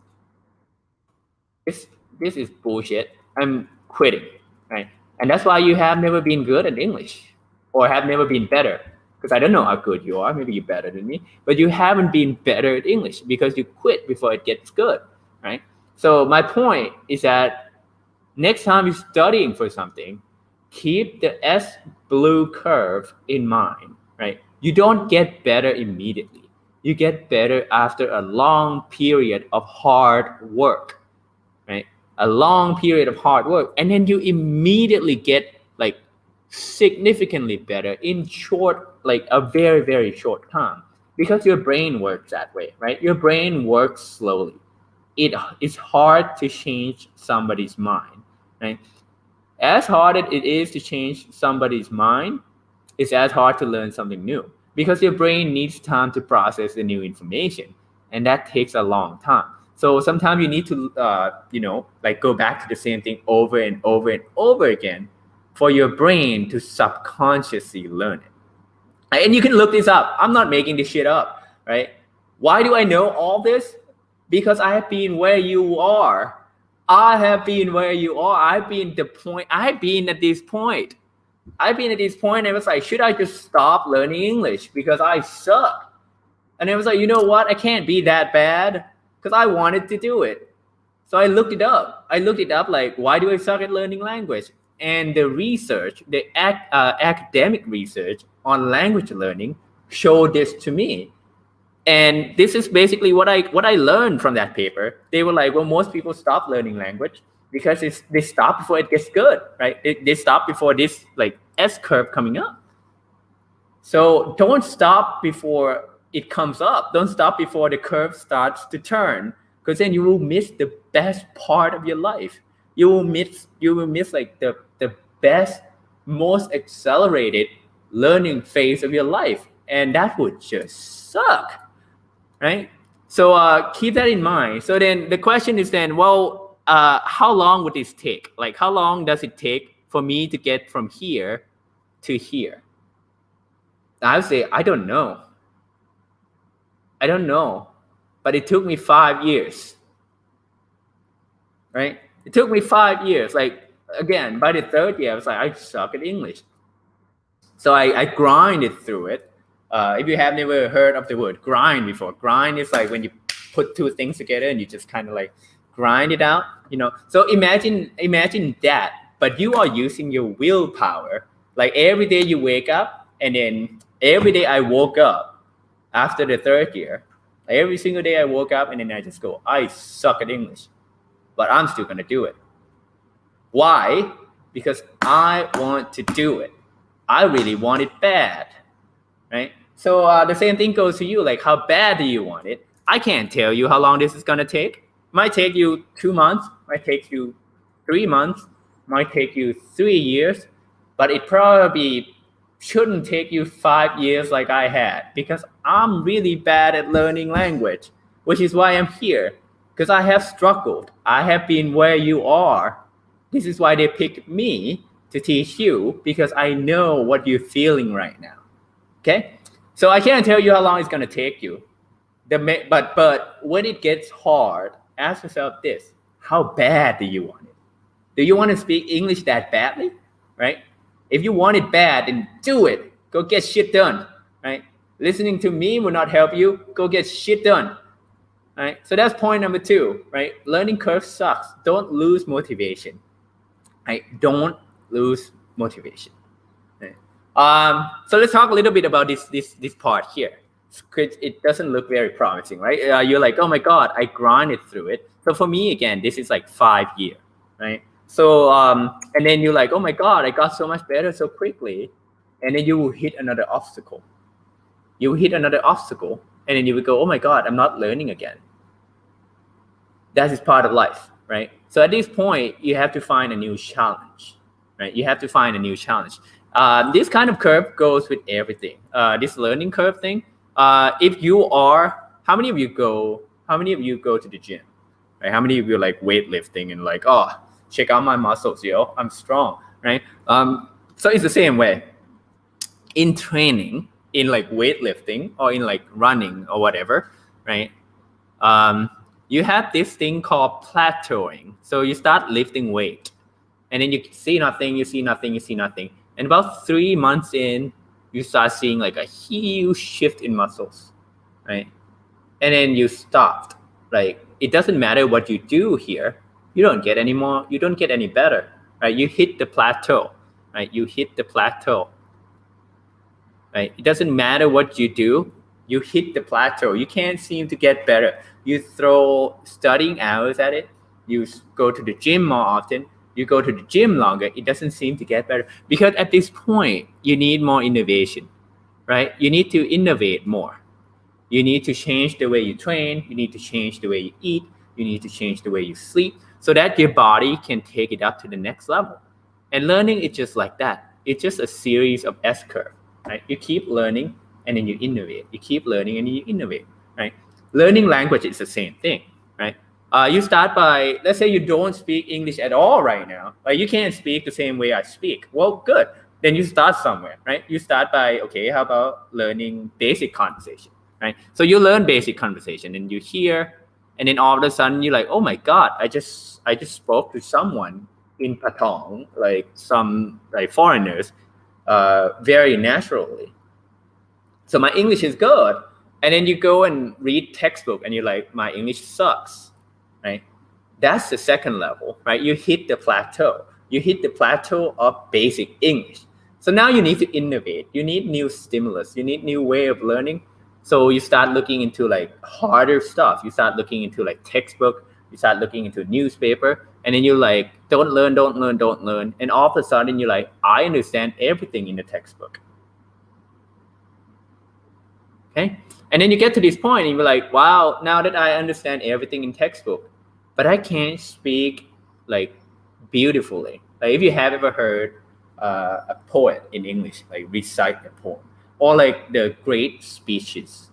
This is bullshit. I'm quitting. Right? And that's why you have never been good at English or have never been better. Because I don't know how good you are. Maybe you're better than me. But you haven't been better at English because you quit before it gets good. Right? So my point is that next time you're studying for something, keep the S-blue curve in mind, right? You don't get better immediately. You get better after a long period of hard work, right? A long period of hard work. And then you immediately get like significantly better in short, like a very, very short time, because your brain works that way, right? Your brain works slowly. It's hard to change somebody's mind, right? As hard as it is to change somebody's mind, it's as hard to learn something new, because your brain needs time to process the new information, and that takes a long time. So sometimes you need to, like go back to the same thing over and over and over again for your brain to subconsciously learn it. And you can look this up. I'm not making this shit up, right? Why do I know all this? Because I have been where you are. I have been where you are. I've been at this point. I was like, should I just stop learning English because I suck? And I was like, you know what? I can't be that bad, because I wanted to do it. So I looked it up. Like, why do I suck at learning language? And the research, the academic research on language learning showed this to me. And this is basically what I learned from that paper. They were like, well, most people stop learning language because they stop before it gets good, right? They stop before this like S curve coming up. So don't stop before it comes up. Don't stop before the curve starts to turn, because then you will miss the best part of your life. You will miss like the best, most accelerated learning phase of your life, and that would just suck, right? So keep that in mind. So then the question is then, well, how long would this take? Like, how long does it take for me to get from here to here? I would say, I don't know. But it took me 5 years, right? It took me 5 years. Like, again, by the third year, I was like, I suck at English. So I grinded through it. If you have never heard of the word grind before, grind is like when you put two things together and you just kind of like grind it out, you know. So imagine that, but you are using your willpower. Like every day you wake up, and then every day I woke up after the third year, every single day I woke up and then I just go, I suck at English, but I'm still gonna do it. Why? Because I want to do it. I really want it bad, right? So the same thing goes to you. Like, how bad do you want it? I can't tell you how long this is gonna take. Might take you 2 months, might take you 3 months, might take you 3 years, but it probably shouldn't take you 5 years like I had, because I'm really bad at learning language, which is why I'm here, because I have struggled. I have been where you are. This is why they picked me to teach you, because I know what you're feeling right now. Okay? So I can't tell you how long it's going to take you. But when it gets hard, ask yourself this: how bad do you want it? Do you want to speak English that badly? Right? If you want it bad, then do it. Go get shit done. Right? Listening to me will not help you. Go get shit done. Right? So that's point number 2. Right? Learning curve sucks. Don't lose motivation. Right? Don't lose motivation. Right? So let's talk a little bit about this part here. It doesn't look very promising, right? You're like, oh my God, I grinded through it. So for me, again, this is like 5 years, right? So, and then you're like, oh my God, I got so much better so quickly. And then you will hit another obstacle. You will hit another obstacle, and then you will go, oh my God, I'm not learning again. That is part of life, right? So at this point, you have to find a new challenge, right? You have to find a new challenge. This kind of curve goes with everything. This learning curve thing. If you are, how many of you go to the gym? Right? How many of you like weightlifting and like, oh, check out my muscles, yo, I'm strong, right? So it's the same way. In training, in like weightlifting or in like running or whatever, right? You have this thing called plateauing. So you start lifting weight, and then you see nothing, and about 3 months in, you start seeing like a huge shift in muscles, right? And then you stopped. Like, it doesn't matter what you do here, you don't get any more, you don't get any better, right? You hit the plateau, right? You hit the plateau, right? It doesn't matter what you do, you hit the plateau. You can't seem to get better. You throw studying hours at it, you go to the gym more often, you go to the gym longer, it doesn't seem to get better. Because at this point, you need more innovation, right? You need to innovate more. You need to change the way you train, you need to change the way you eat, you need to change the way you sleep, so that your body can take it up to the next level. And learning is just like that. It's just a series of S-curve, right? You keep learning and then you innovate. You keep learning and you innovate, right? Learning language is the same thing, right? You start by, let's say you don't speak English at all right now. Like, you can't speak the same way I speak. Well, good. Then you start somewhere, right? You start by, okay, how about learning basic conversation, right? So you learn basic conversation and you hear, and then all of a sudden you're like, oh my God, I just spoke to someone in Patong, like some like foreigners, very naturally. So my English is good. And then you go and read textbook and you're like, my English sucks, right? That's the second level, right? You hit the plateau. You hit the plateau of basic English. So now you need to innovate. You need new stimulus. You need new way of learning. So you start looking into like harder stuff. You start looking into like textbook. You start looking into newspaper. And then you're like, don't learn. And all of a sudden you're like, I understand everything in the textbook. Okay. And then you get to this point and you're like, wow, now that I understand everything in textbook, but I can't speak like beautifully. Like if you have ever heard a poet in English, like recite a poem, or like the great speeches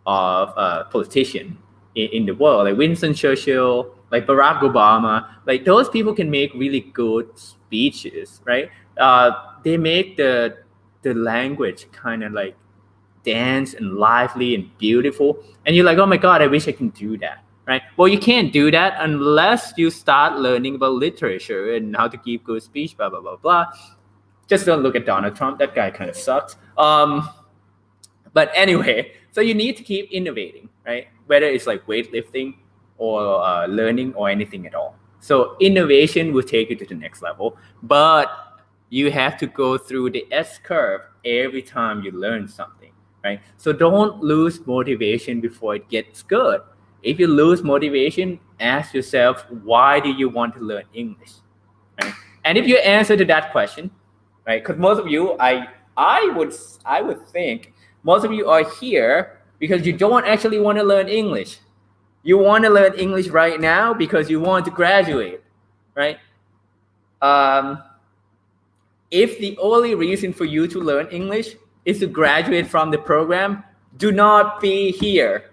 of a politician in the world, like Winston Churchill, like Barack Obama, like those people can make really good speeches, right? They make the language kind of like dense and lively and beautiful, and you're like, oh my god, I wish I can do that, right? Well, you can't do that unless you start learning about literature and how to give good speech, blah blah blah blah. Just don't look at Donald Trump, that guy kind of sucks. But anyway, so you need to keep innovating, right? Whether it's like weightlifting or learning or anything at all. So innovation will take you to the next level, but you have to go through the S curve every time you learn something, right? So don't lose motivation before it gets good. If you lose motivation, ask yourself, why do you want to learn English, right? And if you answer to that question, right? Because most of you, I would think most of you are here because you don't actually want to learn English. You want to learn English right now because you want to graduate, right? If the only reason for you to learn English is to graduate from the program, do not be here.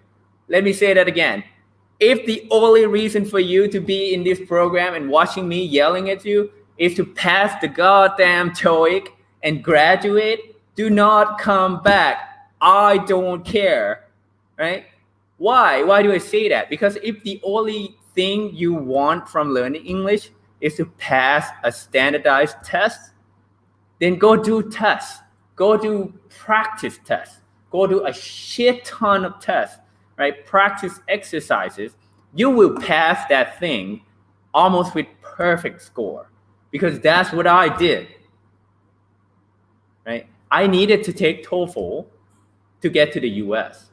Let me say that again. If the only reason for you to be in this program and watching me yelling at you is to pass the goddamn TOEIC and graduate, do not come back. I don't care, right? Why? Why do I say that? Because if the only thing you want from learning English is to pass a standardized test, then go do tests. Go do practice tests. Go do a shit ton of tests, right? Practice exercises. You will pass that thing almost with perfect score, because that's what I did, right? I needed to take TOEFL to get to the US.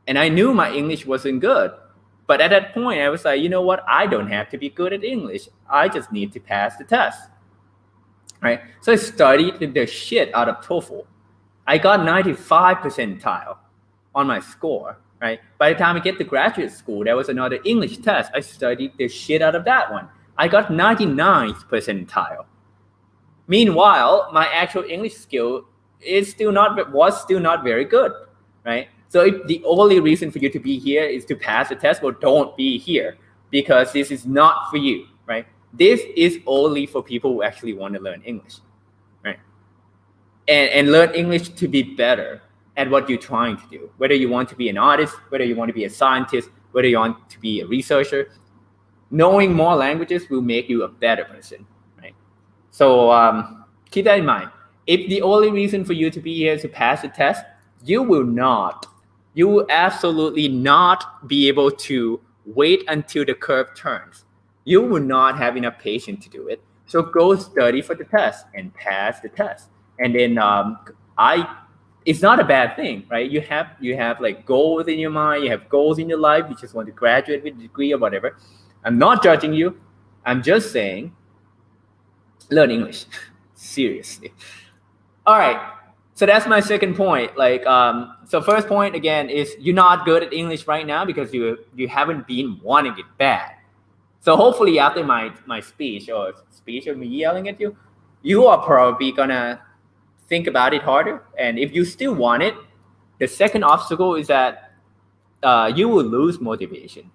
And I knew my English wasn't good. But at that point, I was like, you know what? I don't have to be good at English. I just need to pass the test, right? So I studied the shit out of TOEFL. I got 95 percentile on my score, right? By the time I get to graduate school, there was another English test. I studied the shit out of that one. I got 99th percentile. Meanwhile, my actual English skill was still not very good, right? So if the only reason for you to be here is to pass the test, well, don't be here, because this is not for you, right? This is only for people who actually want to learn English, right? And learn English to be better at what you're trying to do. Whether you want to be an artist, whether you want to be a scientist, whether you want to be a researcher, knowing more languages will make you a better person, right? So keep that in mind. If the only reason for you to be here is to pass the test, you will absolutely not be able to wait until the curve turns. You will not have enough patience to do it. So go study for the test and pass the test. And then it's not a bad thing, right? You have like goals in your mind, you have goals in your life, you just want to graduate with a degree or whatever. I'm not judging you. I'm just saying, learn English. Seriously. All right. So that's my second point. Like, so first point again is you're not good at English right now because you haven't been wanting it bad. So hopefully after my speech of me yelling at you, you are probably gonna think about it harder. And if you still want it, the second obstacle is that you will lose motivation,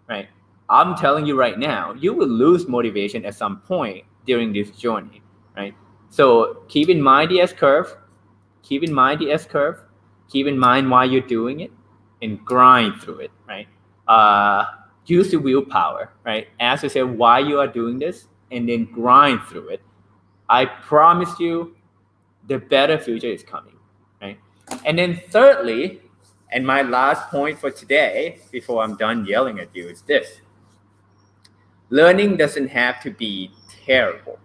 right? I'm telling you right now, you will lose motivation at some point during this journey, right? So keep in mind the S curve. Keep in mind the S curve. Keep in mind why you're doing it, and grind through it, right? Use the willpower, right? Ask yourself why you are doing this, and then grind through it. I promise you, the better future is coming, right? And then thirdly, and my last point for today, before I'm done yelling at you, is this. Learning doesn't have to be terrible,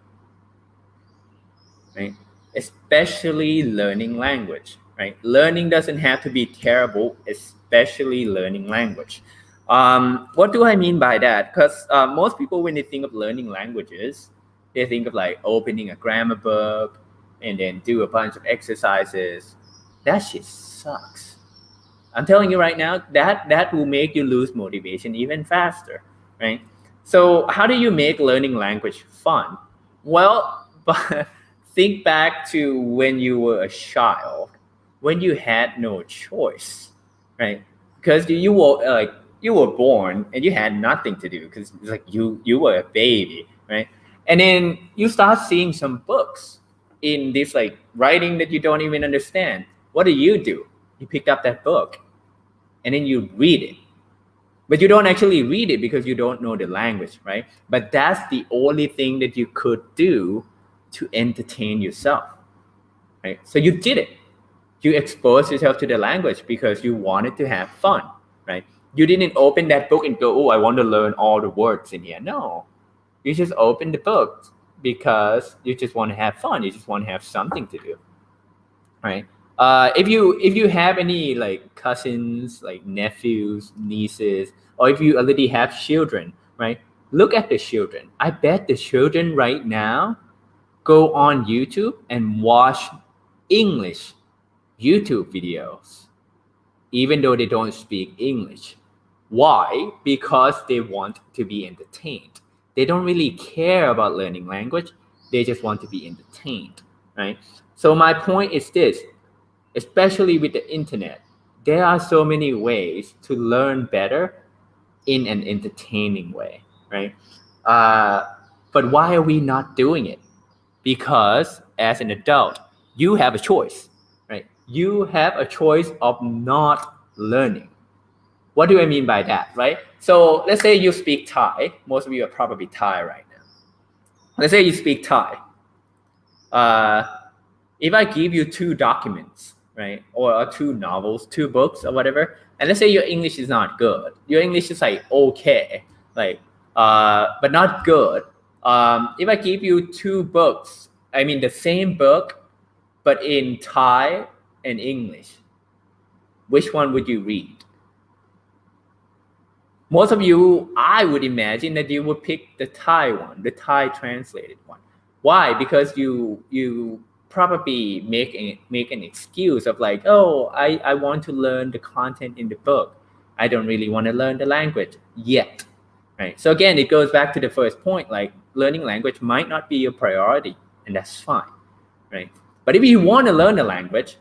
right? Especially learning language, right? Learning doesn't have to be terrible, especially learning language. What do I mean by that? Because most people, when they think of learning languages, they think of like opening a grammar book and then do a bunch of exercises. That shit sucks. I'm telling you right now that will make you lose motivation even faster, right? So how do you make learning language fun? Well, but think back to when you were a child, when you had no choice, right? Because you were like you were born and you had nothing to do because like you were a baby, right? And then you start seeing some books in this like writing that you don't even understand. What do? You pick up that book and then you read it, but you don't actually read it because you don't know the language, right? But that's the only thing that you could do to entertain yourself, right? So you did it. You exposed yourself to the language because you wanted to have fun, right? You didn't open that book and go, oh, I want to learn all the words in here. No, you just open the book because you just want to have fun. You just want to have something to do, right? If you have any like cousins, like nephews, nieces, or if you already have children, right? Look at the children. I bet the children right now go on YouTube and watch English YouTube videos, even though they don't speak English. Why? Because they want to be entertained. They don't really care about learning language. They just want to be entertained, right? So my point is this, especially with the internet, there are so many ways to learn better in an entertaining way, right? Uh, but why are we not doing it? Because as an adult, you have a choice, right? You have a choice of not learning. What do I mean by that, right? So let's say you speak Thai. Most of you are probably Thai right now. Let's say you speak Thai. Uh, if I give you two documents, right, or two novels, two books, or whatever, and let's say your English is not good, your English is like okay, like, but not good. If I give you two books, I mean the same book, but in Thai and English, which one would you read? Most of you, I would imagine that you would pick the Thai one, the Thai translated one. Why? Because you probably make an excuse of like, oh, I want to learn the content in the book. I don't really want to learn the language yet. Right. So again, it goes back to the first point, like learning language might not be your priority, and that's fine. Right. But if you want to learn the language,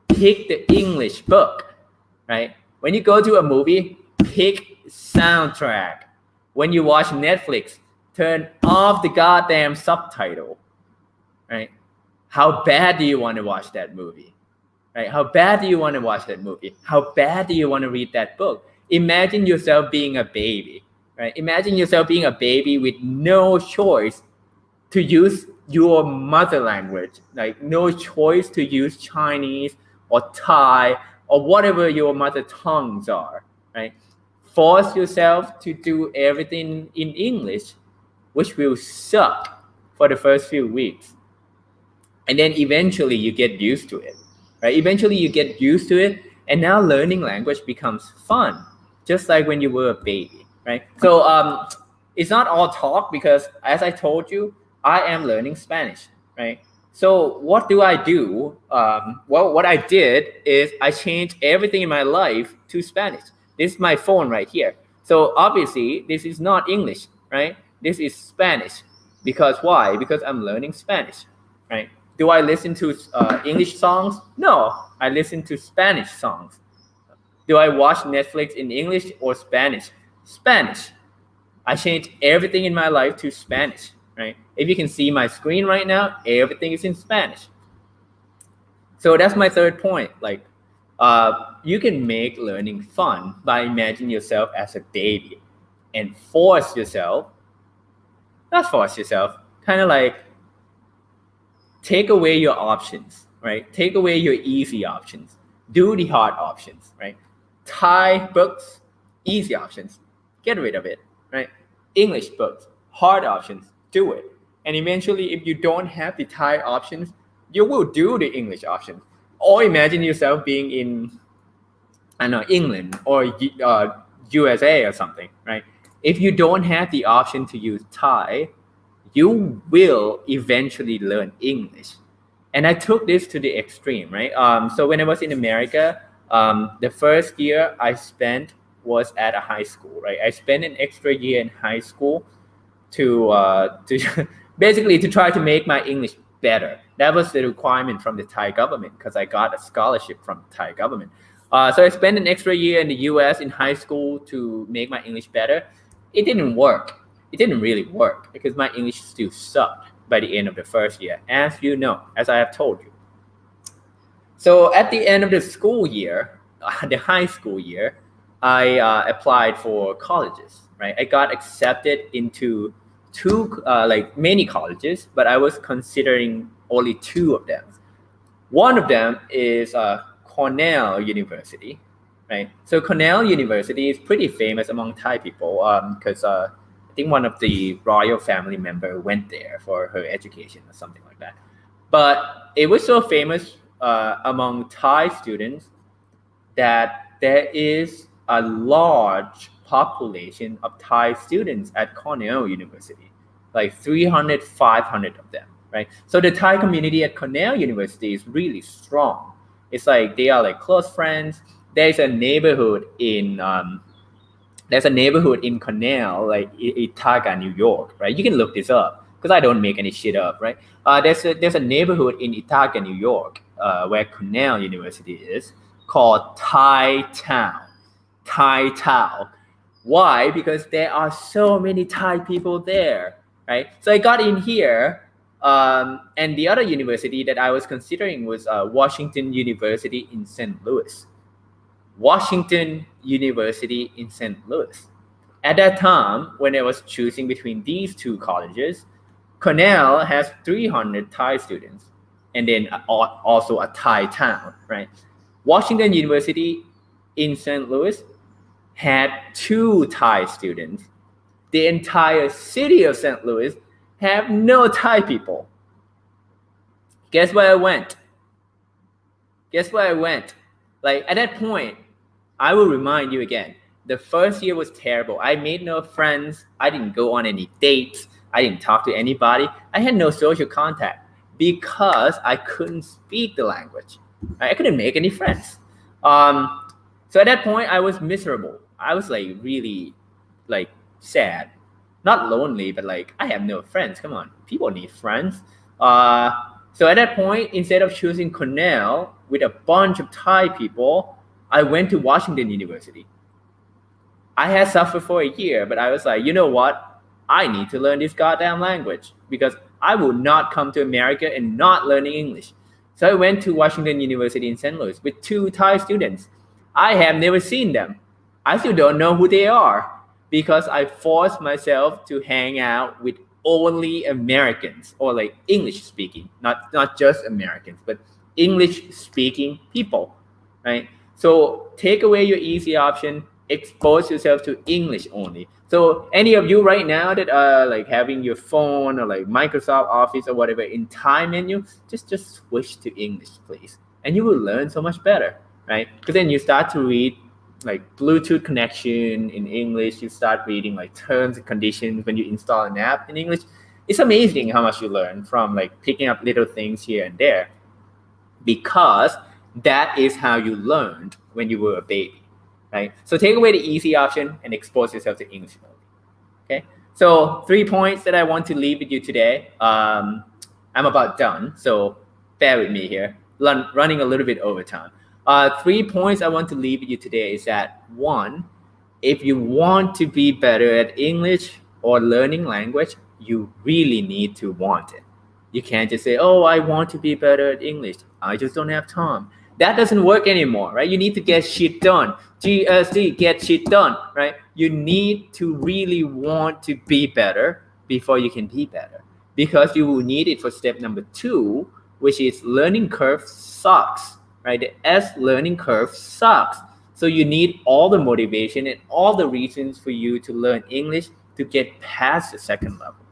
pick the English book. Right. When you go to a movie, pick soundtrack. When you watch Netflix, turn off the goddamn subtitle. Right? How bad do you want to watch that movie? Right? How bad do you want to watch that movie? How bad do you want to read that book? Imagine yourself being a baby. Right? Imagine yourself being a baby with no choice to use your mother language, like no choice to use Chinese or Thai or whatever your mother tongues are, right? Force yourself to do everything in English, which will suck for the first few weeks. And then eventually you get used to it, right? Eventually you get used to it, and now learning language becomes fun, just like when you were a baby, right? So it's not all talk because, as I told you, I am learning Spanish, right? So what do I do? Well, what I did is I changed everything in my life to Spanish. This is my phone right here. So obviously this is not English, right? This is Spanish. Because why? Because I'm learning Spanish, right? Do I listen to English songs? No, I listen to Spanish songs. Do I watch Netflix in English or Spanish? Spanish. I changed everything in my life to Spanish, right? If you can see my screen right now, everything is in Spanish. So that's my third point. Like, you can make learning fun by imagining yourself as a baby and not force yourself, kind of like take away your options, right? Take away your easy options. Do the hard options, right? Thai books, easy options. Get rid of it, right? English books, hard options. Do it. And eventually, if you don't have the Thai options, you will do the English options. Or imagine yourself being in, I don't know, England or USA or something, right? If you don't have the option to use Thai, you will eventually learn English. And I took this to the extreme, right? So when I was in America, The first year I spent was at a high school, right? I spent an extra year in high school to basically to try to make my English better. That was the requirement from the Thai government because I got a scholarship from the Thai government. So I spent an extra year in the U.S. in high school to make my English better. It didn't work. It didn't really work because my English still sucked by the end of the first year, as you know, as I have told you. So at the end of the school year, the high school year, I applied for colleges. Right, I got accepted into two like many colleges, but I was considering only two of them. One of them is Cornell University. Right, so Cornell University is pretty famous among Thai people because I think one of the royal family member went there for her education or something like that. But it was so famous among Thai students that there is a large population of Thai students at Cornell University, like 300, 500 of them, right? So the Thai community at Cornell University is really strong. It's like they are like close friends. There's a neighborhood in Cornell, like Ithaca, New York, right? You can look this up because I don't make any shit up, right? There's a neighborhood in Ithaca, New York, where Cornell University is, called Thai Town. Thai Town. Why? Because there are so many Thai people there, right? So I got in here, and the other university that I was considering was Washington University in St. Louis. Washington University in St. Louis. At that time, when I was choosing between these two colleges, Cornell has 300 Thai students, and then also a Thai town, right? Washington University in St. Louis had 2 Thai students. The entire city of St. Louis have no Thai people. Guess where I went? Guess where I went? Like at that point, I will remind you again, the first year was terrible. I made no friends. I didn't go on any dates. I didn't talk to anybody. I had no social contact because I couldn't speak the language. I couldn't make any friends. So at that point, I was miserable. I was like really like sad, not lonely, but like I have no friends. Come on, people need friends. So at that point, instead of choosing Cornell with a bunch of Thai people, I went to Washington University. I had suffered for a year, but I was like, you know what? I need to learn this goddamn language because I will not come to America and not learning English. So I went to Washington University in St. Louis with 2 Thai students. I have never seen them. I still don't know who they are because I forced myself to hang out with only Americans or like English speaking, not just Americans, but English speaking people, right? So take away your easy option, expose yourself to English only. So any of you right now that are like having your phone or like Microsoft Office or whatever in Thai menu, just switch to English, please. And you will learn so much better, right? Because then you start to read like Bluetooth connection in English. You start reading like terms and conditions when you install an app in English. It's amazing how much you learn from like picking up little things here and there because that is how you learned when you were a baby, right? So take away the easy option and expose yourself to English only. Okay. So 3 points that I want to leave with you today. I'm about done, so bear with me here. Running a little bit over time. 3 points I want to leave with you today is that 1, if you want to be better at English or learning language, you really need to want it. You can't just say, oh, I want to be better at English. I just don't have time. That doesn't work anymore, right? You need to get shit done. GSD, get shit done, right? You need to really want to be better before you can be better because you will need it for step number 2, which is learning curve sucks, right? The S learning curve sucks. So you need all the motivation and all the reasons for you to learn English to get past the second level,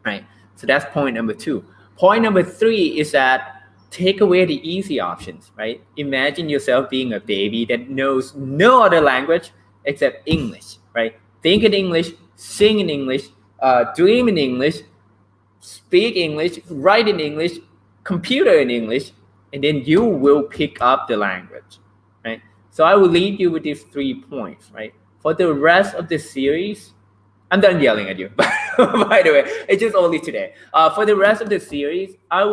right? So that's point number 2. Point number 3 is that take away the easy options, right? Imagine yourself being a baby that knows no other language except English, right? Think in English, sing in English, dream in English, speak English, write in English, computer in English, and then you will pick up the language, right? So I will leave you with these 3 points, right? For the rest of the series, I'm done yelling at you. By the way, it's just only today. For the rest of the series, I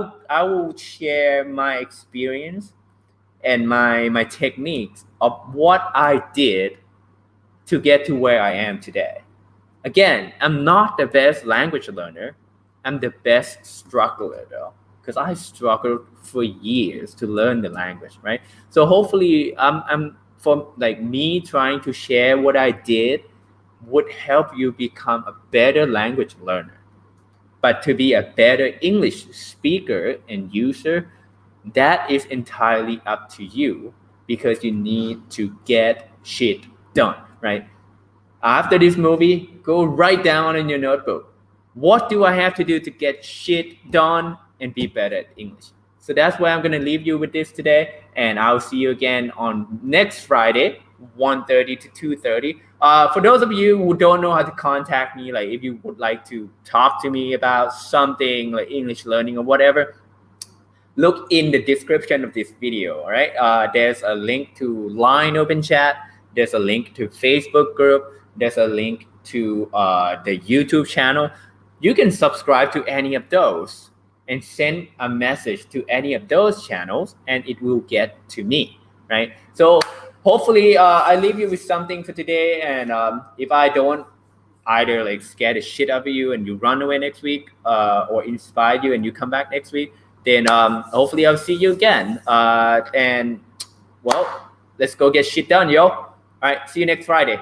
will share my experience and my techniques of what I did to get to where I am today. Again, I'm not the best language learner. I'm the best struggler though, because I struggled for years to learn the language, right? So hopefully, I'm for like me trying to share what I did would help you become a better language learner. But to be a better English speaker and user, that is entirely up to you because you need to get shit done, right? After this movie, go write down in your notebook, what do I have to do to get shit done and be better at English? So that's why I'm going to leave you with this today. And I'll see you again on next Friday, 1:30 to 2:30. For those of you who don't know how to contact me, like if you would like to talk to me about something like English learning or whatever, look in the description of this video. All right, there's a link to Line Open Chat. There's a link to Facebook group. There's a link to the YouTube channel. You can subscribe to any of those and send a message to any of those channels, and it will get to me. Right. So hopefully, I leave you with something for today. And if I don't either like scare the shit out of you and you run away next week, or inspire you and you come back next week, then hopefully I'll see you again. And well, let's go get shit done, yo. All right, see you next Friday.